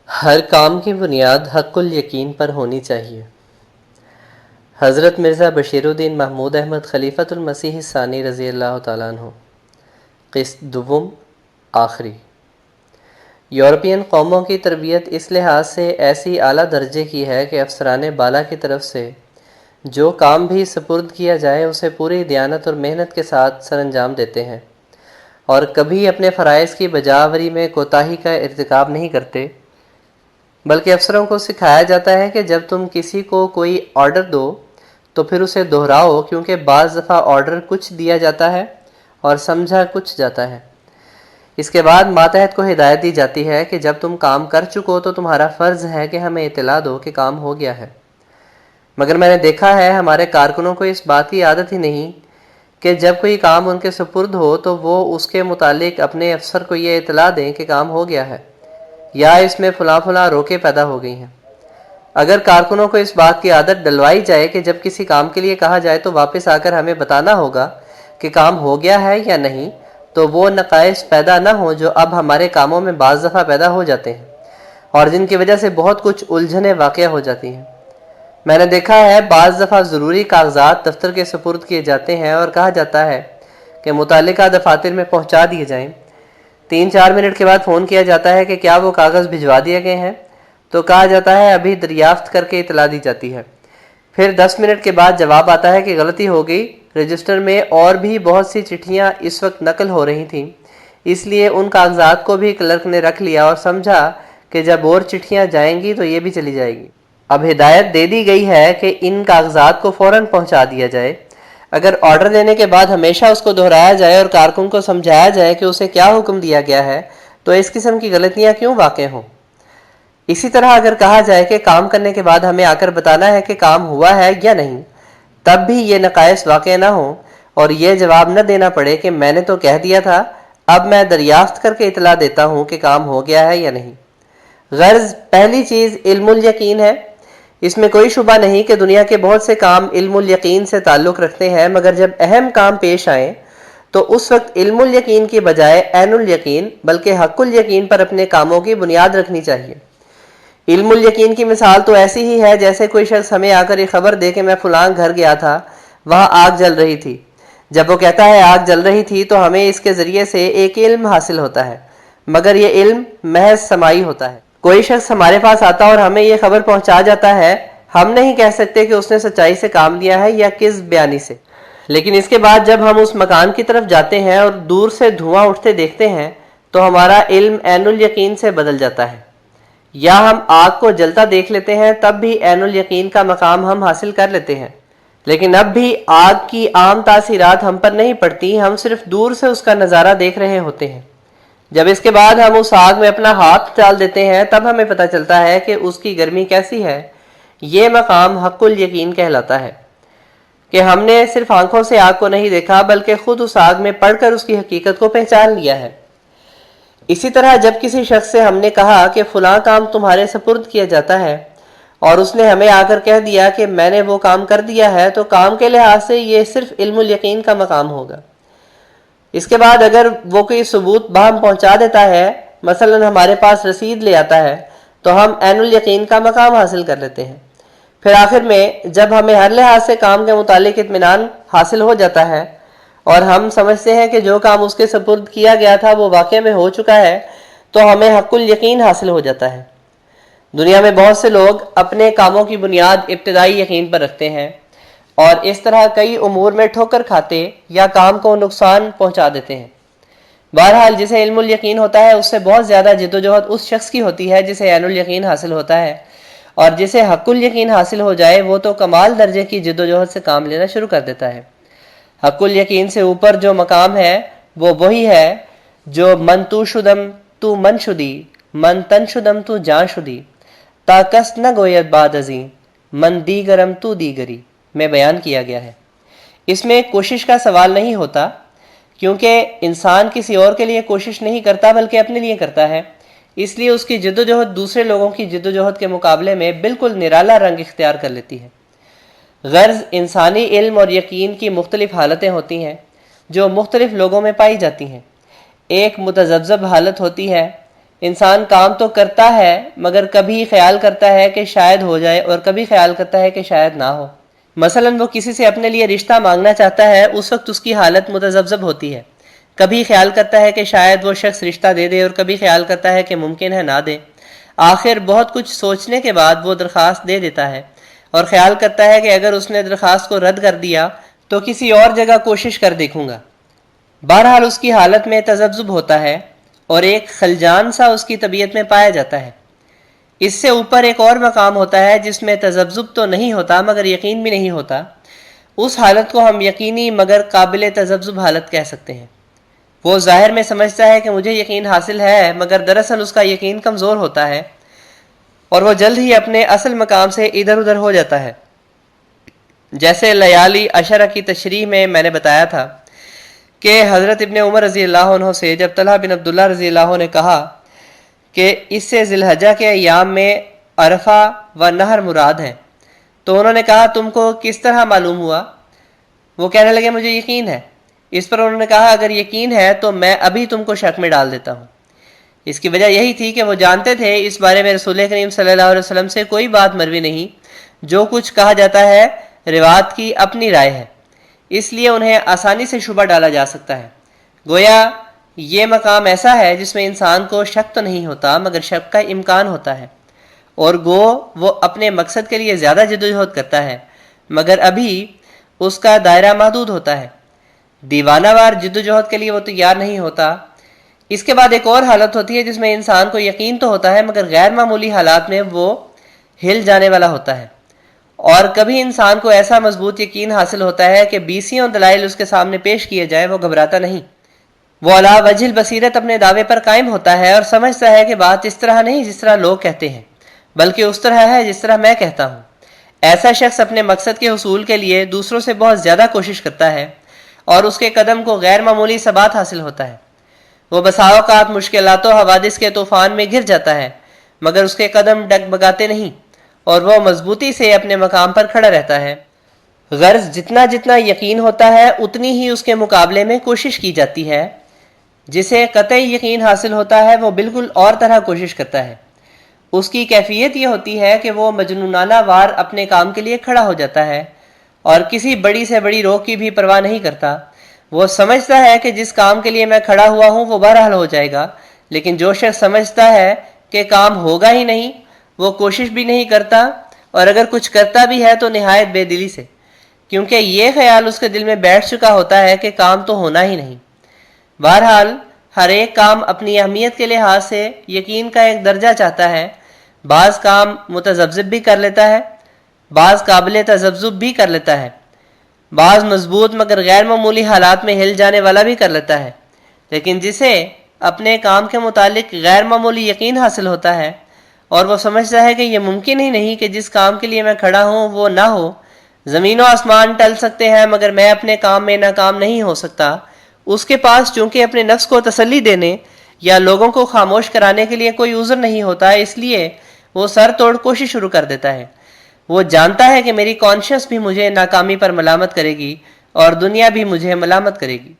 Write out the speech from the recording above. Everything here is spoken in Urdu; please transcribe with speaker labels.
Speaker 1: ہر کام کی بنیاد حق الیقین پر ہونی چاہیے۔ حضرت مرزا بشیر الدین محمود احمد خلیفۃ المسیح الثانی رضی اللہ تعالیٰ عنہ۔ قسط دوم آخری۔ یورپین قوموں کی تربیت اس لحاظ سے ایسی اعلیٰ درجے کی ہے کہ افسران بالا کی طرف سے جو کام بھی سپرد کیا جائے اسے پوری دیانت اور محنت کے ساتھ سر انجام دیتے ہیں، اور کبھی اپنے فرائض کی بجاوری میں کوتاہی کا ارتکاب نہیں کرتے، بلکہ افسروں کو سکھایا جاتا ہے کہ جب تم کسی کو کوئی آرڈر دو تو پھر اسے دہراؤ، کیونکہ بعض دفعہ آرڈر کچھ دیا جاتا ہے اور سمجھا کچھ جاتا ہے۔ اس کے بعد ماتحت کو ہدایت دی جاتی ہے کہ جب تم کام کر چکو تو تمہارا فرض ہے کہ ہمیں اطلاع دو کہ کام ہو گیا ہے۔ مگر میں نے دیکھا ہے ہمارے کارکنوں کو اس بات کی عادت ہی نہیں کہ جب کوئی کام ان کے سپرد ہو تو وہ اس کے متعلق اپنے افسر کو یہ اطلاع دیں کہ کام ہو گیا ہے، یا اس میں فلاں فلاں روکے پیدا ہو گئی ہیں۔ اگر کارکنوں کو اس بات کی عادت ڈلوائی جائے کہ جب کسی کام کے لیے کہا جائے تو واپس آ کر ہمیں بتانا ہوگا کہ کام ہو گیا ہے یا نہیں، تو وہ نقائص پیدا نہ ہوں جو اب ہمارے کاموں میں بعض دفعہ پیدا ہو جاتے ہیں اور جن کی وجہ سے بہت کچھ الجھنیں واقع ہو جاتی ہیں۔ میں نے دیکھا ہے بعض دفعہ ضروری کاغذات دفتر کے سپرد کیے جاتے ہیں اور کہا جاتا ہے کہ متعلقہ دفاتر میں پہنچا دیے جائیں۔ 3-4 منٹ کے بعد فون کیا جاتا ہے کہ کیا وہ کاغذ بھجوا دیے گئے ہیں، تو کہا جاتا ہے ابھی دریافت کر کے اطلاع دی جاتی ہے۔ پھر 10 منٹ کے بعد جواب آتا ہے کہ غلطی ہو گئی، رجسٹر میں اور بھی بہت سی چٹھیاں اس وقت نقل ہو رہی تھیں، اس لیے ان کاغذات کو بھی کلرک نے رکھ لیا اور سمجھا کہ جب اور چٹھیاں جائیں گی تو یہ بھی چلی جائے گی۔ اب ہدایت دے دی گئی ہے کہ ان کاغذات کو فوراً پہنچا دیا جائے۔ اگر آرڈر دینے کے بعد ہمیشہ اس کو دہرایا جائے اور کارکن کو سمجھایا جائے کہ اسے کیا حکم دیا گیا ہے تو اس قسم کی غلطیاں کیوں واقع ہوں؟ اسی طرح اگر کہا جائے کہ کام کرنے کے بعد ہمیں آ کر بتانا ہے کہ کام ہوا ہے یا نہیں، تب بھی یہ نقائص واقع نہ ہوں اور یہ جواب نہ دینا پڑے کہ میں نے تو کہہ دیا تھا، اب میں دریافت کر کے اطلاع دیتا ہوں کہ کام ہو گیا ہے یا نہیں۔ غرض پہلی چیز علم الیقین ہے۔ اس میں کوئی شبہ نہیں کہ دنیا کے بہت سے کام علم الیقین سے تعلق رکھتے ہیں، مگر جب اہم کام پیش آئیں تو اس وقت علم الیقین کی بجائے عین الیقین بلکہ حق الیقین پر اپنے کاموں کی بنیاد رکھنی چاہیے۔ علم الیقین کی مثال تو ایسی ہی ہے جیسے کوئی شخص ہمیں آ کر یہ خبر دے کہ میں فلاں گھر گیا تھا، وہاں آگ جل رہی تھی۔ جب وہ کہتا ہے آگ جل رہی تھی تو ہمیں اس کے ذریعے سے ایک علم حاصل ہوتا ہے، مگر یہ علم محض سماعی ہوتا ہے۔ کوئی شخص ہمارے پاس آتا اور ہمیں یہ خبر پہنچا جاتا ہے، ہم نہیں کہہ سکتے کہ اس نے سچائی سے کام لیا ہے یا کذب بیانی سے، لیکن اس کے بعد جب ہم اس مکان کی طرف جاتے ہیں اور دور سے دھواں اٹھتے دیکھتے ہیں تو ہمارا علم عین الیقین سے بدل جاتا ہے، یا ہم آگ کو جلتا دیکھ لیتے ہیں تب بھی عین الیقین کا مقام ہم حاصل کر لیتے ہیں، لیکن اب بھی آگ کی عام تاثیرات ہم پر نہیں پڑتی، ہم صرف دور سے اس کا نظارہ دیکھ رہے ہوتے ہیں۔ جب اس کے بعد ہم اس آگ میں اپنا ہاتھ ڈال دیتے ہیں تب ہمیں پتہ چلتا ہے کہ اس کی گرمی کیسی ہے۔ یہ مقام حق الیقین کہلاتا ہے کہ ہم نے صرف آنکھوں سے آگ کو نہیں دیکھا بلکہ خود اس آگ میں پڑھ کر اس کی حقیقت کو پہچان لیا ہے۔ اسی طرح جب کسی شخص سے ہم نے کہا کہ فلاں کام تمہارے سپرد کیا جاتا ہے اور اس نے ہمیں آ کر کہہ دیا کہ میں نے وہ کام کر دیا ہے، تو کام کے لحاظ سے یہ صرف علم الیقین کا مقام ہوگا۔ اس کے بعد اگر وہ کوئی ثبوت باہم پہنچا دیتا ہے، مثلا ہمارے پاس رسید لے آتا ہے، تو ہم عین الیقین کا مقام حاصل کر لیتے ہیں۔ پھر آخر میں جب ہمیں ہر لحاظ سے کام کے متعلق اطمینان حاصل ہو جاتا ہے اور ہم سمجھتے ہیں کہ جو کام اس کے سپرد کیا گیا تھا وہ واقع میں ہو چکا ہے، تو ہمیں حق الیقین حاصل ہو جاتا ہے۔ دنیا میں بہت سے لوگ اپنے کاموں کی بنیاد ابتدائی یقین پر رکھتے ہیں اور اس طرح کئی امور میں ٹھوکر کھاتے یا کام کو نقصان پہنچا دیتے ہیں۔ بہرحال جسے علم الیقین ہوتا ہے اس سے بہت زیادہ جدوجہد اس شخص کی ہوتی ہے جسے عین الیقین حاصل ہوتا ہے، اور جسے حق الیقین حاصل ہو جائے وہ تو کمال درجے کی جدوجہد سے کام لینا شروع کر دیتا ہے۔ حق الیقین سے اوپر جو مقام ہے وہ وہی ہے جو من تو شدم تو من شدی، من تن شدم تو جان شدی، تا کس نہ گوید بعد ازیں، من دیگرم تو دیگری میں بیان کیا گیا ہے۔ اس میں کوشش کا سوال نہیں ہوتا، کیونکہ انسان کسی اور کے لیے کوشش نہیں کرتا بلکہ اپنے لیے کرتا ہے، اس لیے اس کی جدوجہد دوسرے لوگوں کی جدوجہد کے مقابلے میں بالکل نرالا رنگ اختیار کر لیتی ہے۔ غرض انسانی علم اور یقین کی مختلف حالتیں ہوتی ہیں جو مختلف لوگوں میں پائی جاتی ہیں۔ ایک متذبذب حالت ہوتی ہے، انسان کام تو کرتا ہے مگر کبھی خیال کرتا ہے کہ شاید ہو جائے اور کبھی خیال کرتا ہے کہ شاید نہ ہو۔ مثلا وہ کسی سے اپنے لیے رشتہ مانگنا چاہتا ہے، اس وقت اس کی حالت متذبذب ہوتی ہے، کبھی خیال کرتا ہے کہ شاید وہ شخص رشتہ دے دے اور کبھی خیال کرتا ہے کہ ممکن ہے نہ دے۔ آخر بہت کچھ سوچنے کے بعد وہ درخواست دے دیتا ہے اور خیال کرتا ہے کہ اگر اس نے درخواست کو رد کر دیا تو کسی اور جگہ کوشش کر دیکھوں گا۔ بہرحال اس کی حالت میں تذبذب ہوتا ہے اور ایک خلجان سا اس کی طبیعت میں پایا جاتا ہے۔ اس سے اوپر ایک اور مقام ہوتا ہے جس میں تذبذب تو نہیں ہوتا مگر یقین بھی نہیں ہوتا۔ اس حالت کو ہم یقینی مگر قابل تذبذب حالت کہہ سکتے ہیں۔ وہ ظاہر میں سمجھتا ہے کہ مجھے یقین حاصل ہے مگر دراصل اس کا یقین کمزور ہوتا ہے اور وہ جلد ہی اپنے اصل مقام سے ادھر ادھر ہو جاتا ہے۔ جیسے لیالی عشرہ کی تشریح میں نے بتایا تھا کہ حضرت ابن عمر رضی اللہ عنہ سے جب طلحہ بن عبداللہ رضی اللہ عنہ نے کہا کہ اس سے ذی الحجہ کے ایام میں عرفہ و نحر مراد ہیں، تو انہوں نے کہا تم کو کس طرح معلوم ہوا؟ وہ کہنے لگے مجھے یقین ہے۔ اس پر انہوں نے کہا اگر یقین ہے تو میں ابھی تم کو شک میں ڈال دیتا ہوں۔ اس کی وجہ یہی تھی کہ وہ جانتے تھے اس بارے میں رسول کریم صلی اللہ علیہ وسلم سے کوئی بات مروی نہیں، جو کچھ کہا جاتا ہے روایت کی اپنی رائے ہے، اس لیے انہیں آسانی سے شبہ ڈالا جا سکتا ہے۔ گویا یہ مقام ایسا ہے جس میں انسان کو شک تو نہیں ہوتا مگر شک کا امکان ہوتا ہے، اور گو وہ اپنے مقصد کے لیے زیادہ جدوجہد کرتا ہے مگر ابھی اس کا دائرہ محدود ہوتا ہے۔ دیوانہ وار جدوجہد کے لیے وہ تیار نہیں ہوتا۔ اس کے بعد ایک اور حالت ہوتی ہے جس میں انسان کو یقین تو ہوتا ہے مگر غیر معمولی حالات میں وہ ہل جانے والا ہوتا ہے، اور کبھی انسان کو ایسا مضبوط یقین حاصل ہوتا ہے کہ بیسیوں دلائل اس کے سامنے پیش کیے جائے وہ گھبراتا نہیں۔ وہ علی وجہ البصیرت اپنے دعوے پر قائم ہوتا ہے اور سمجھتا ہے کہ بات اس طرح نہیں جس طرح لوگ کہتے ہیں، بلکہ اس طرح ہے جس طرح میں کہتا ہوں۔ ایسا شخص اپنے مقصد کے حصول کے لیے دوسروں سے بہت زیادہ کوشش کرتا ہے اور اس کے قدم کو غیر معمولی ثبات حاصل ہوتا ہے۔ وہ بسا اوقات مشکلات و حوادث کے طوفان میں گر جاتا ہے مگر اس کے قدم ڈگمگاتے نہیں اور وہ مضبوطی سے اپنے مقام پر کھڑا رہتا ہے۔ غرض جتنا جتنا یقین ہوتا ہے اتنی ہی اس کے مقابلے میں کوشش کی جاتی ہے۔ جسے قطعی یقین حاصل ہوتا ہے وہ بالکل اور طرح کوشش کرتا ہے۔ اس کی کیفیت یہ ہوتی ہے کہ وہ مجنونانہ وار اپنے کام کے لیے کھڑا ہو جاتا ہے اور کسی بڑی سے بڑی روک کی بھی پرواہ نہیں کرتا۔ وہ سمجھتا ہے کہ جس کام کے لیے میں کھڑا ہوا ہوں وہ بہرحال ہو جائے گا، لیکن جو شخص سمجھتا ہے کہ کام ہوگا ہی نہیں وہ کوشش بھی نہیں کرتا، اور اگر کچھ کرتا بھی ہے تو نہایت بے دلی سے، کیونکہ یہ خیال اس کے دل میں بیٹھ چکا ہوتا ہے کہ کام تو ہونا ہی نہیں۔ بہرحال ہر ایک کام اپنی اہمیت کے لحاظ سے یقین کا ایک درجہ چاہتا ہے۔ بعض کام متذبذب بھی کر لیتا ہے، بعض قابل تذبذب بھی کر لیتا ہے، بعض مضبوط مگر غیر معمولی حالات میں ہل جانے والا بھی کر لیتا ہے، لیکن جسے اپنے کام کے متعلق غیر معمولی یقین حاصل ہوتا ہے اور وہ سمجھتا ہے کہ یہ ممکن ہی نہیں کہ جس کام کے لیے میں کھڑا ہوں وہ نہ ہو، زمین و آسمان ٹل سکتے ہیں مگر میں اپنے کام میں ناکام نہیں ہو سکتا، اس کے پاس چونکہ اپنے نفس کو تسلی دینے یا لوگوں کو خاموش کرانے کے لیے کوئی عذر نہیں ہوتا، اس لیے وہ سر توڑ کوشش شروع کر دیتا ہے۔ وہ جانتا ہے کہ میری کانشیس بھی مجھے ناکامی پر ملامت کرے گی اور دنیا بھی مجھے ملامت کرے گی۔